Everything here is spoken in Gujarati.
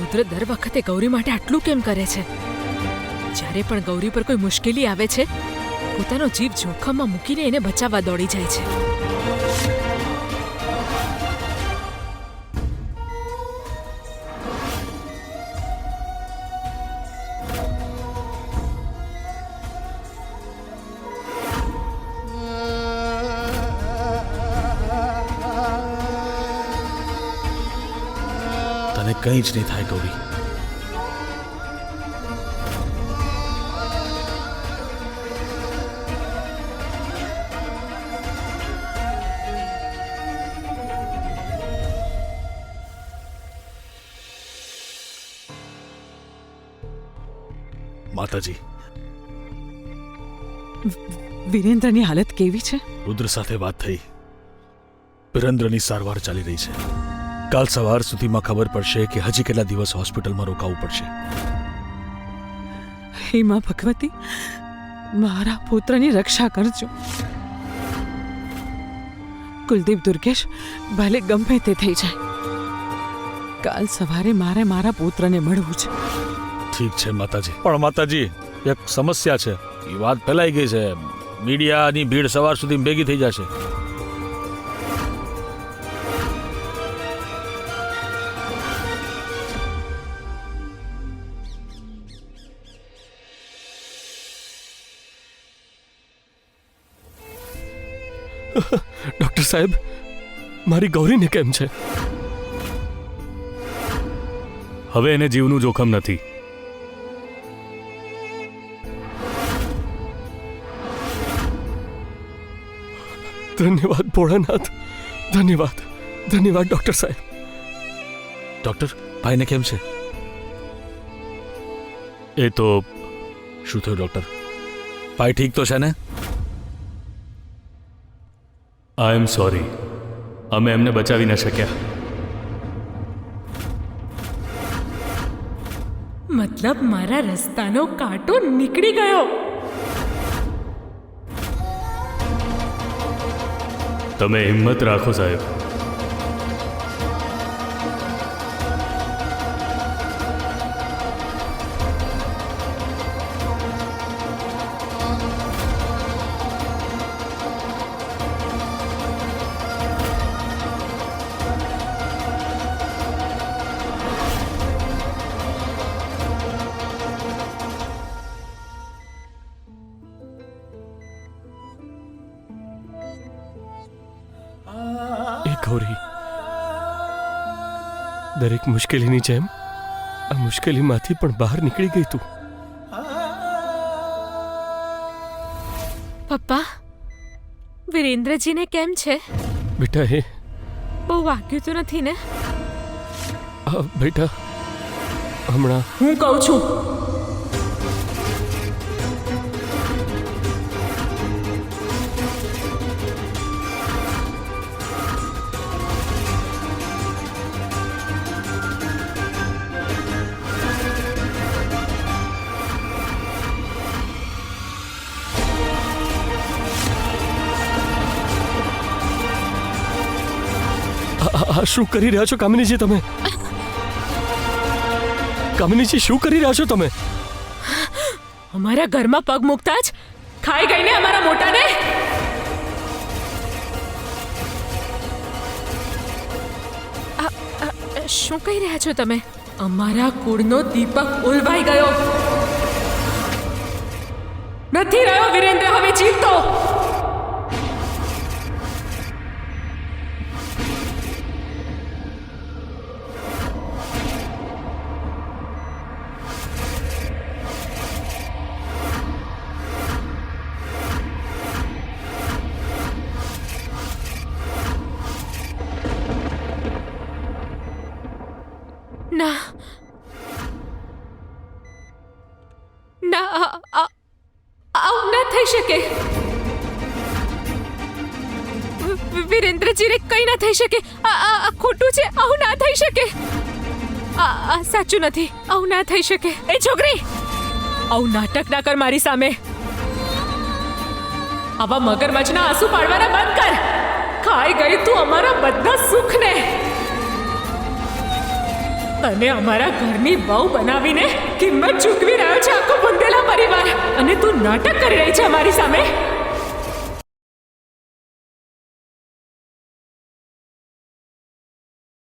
રુદ્ર દર વખતે ગૌરી માટે આટલું કેમ કરે છે? જ્યારે પણ ગૌરી પર કોઈ મુશ્કેલી આવે છે, પોતાનો જીવ જોખમમાં મૂકીને એને બચાવવા દોડી જાય છે. તને કંઈ જ નહીં થાય ગૌરી. માતાજી, વિરેન્દ્રની હાલત કેવી છે? રુદ્ર સાથે વાત થઈ. વિરેન્દ્રની સારવાર ચાલી રહી છે. કાલ સવાર સુધીમાં ખબર પડશે કે હજી કેટલા દિવસ હોસ્પિટલમાં રોકાવું પડશે. હે માં ભગવતી, મારા પુત્રની રક્ષા કરજો. કુલદીપ દુર્ગેશ ભલે ગમે તે થઈ જાય, કાલ સવારે મારે મારા પુત્રને મળવું છે. ઠીક છે માતાજી. પણ માતાજી, એક સમસ્યા છે. એ વાત ફેલાઈ ગઈ છે. મીડિયાની ભીડ સવાર સુધી ભેગી થઈ જશે. ડોક્ટર સાહેબ, મારી ગૌરીને કેમ છે? હવે એને જીવનું જોખમ નથી. ધન્યવાદ ભોળાનાથ, ધન્યવાદ. ધન્યવાદ ડોક્ટર સાહેબ. ડોક્ટર, ભાઈને કેમ છે? એ તો શું થયું ડોક્ટર? ભાઈ ઠીક તો છે ને? આઈ એમ સોરી, અમે એમને બચાવી ન શક્યા. મતલબ મારા રસ્તાનો કાંટો નીકળી ગયો. તમે હિંમત રાખો સાહેબ. ગૌરી, દરેક મુશ્કેલીની જેમ આ મુશ્કેલીમાંથી પણ બહાર નીકળી ગઈ તું. પપ્પા, વિરેન્દ્રજીને કેમ છે? બેટા, એ બહુ વાગ્યું તો નથી ને? બેટા, હમણાં હું કહું છું, શું કરી રહ્યા છો કામિનીજી તમે? કામિનીજી, શું કરી રહ્યા છો તમે? અમારા ઘરમાં પગ મૂકતા જ ખાઈ ગઈ ને અમારા મોટાને. શું કહી રહ્યા છો તમે? અમારા કુળનો દીપક ઉલવાઈ ગયો. નથી રહ્યો વિરેન્દ્ર હવે જીવતો. ના ના, આવું ના થઈ શકે. વિરેન્દ્રજીને કંઈ ના થઈ શકે. આ ખોટું છે. આવું ના થઈ શકે. આ સાચું નથી. આવું ના થઈ શકે. એ છોકરી, આવું નાટક ના કર મારી સામે. આવા મગરમચ્છના આંસુ પાડવાના બંધ કર. ખાઈ ગઈ તું અમારા બધા સુખને. અને અમારા ઘરની બહુ બનાવીને કિંમત ચૂકવી રહ્યો છે આખો બુંદેલા પરિવાર, અને તું નાટક કરી રહી છે અમારી સામે.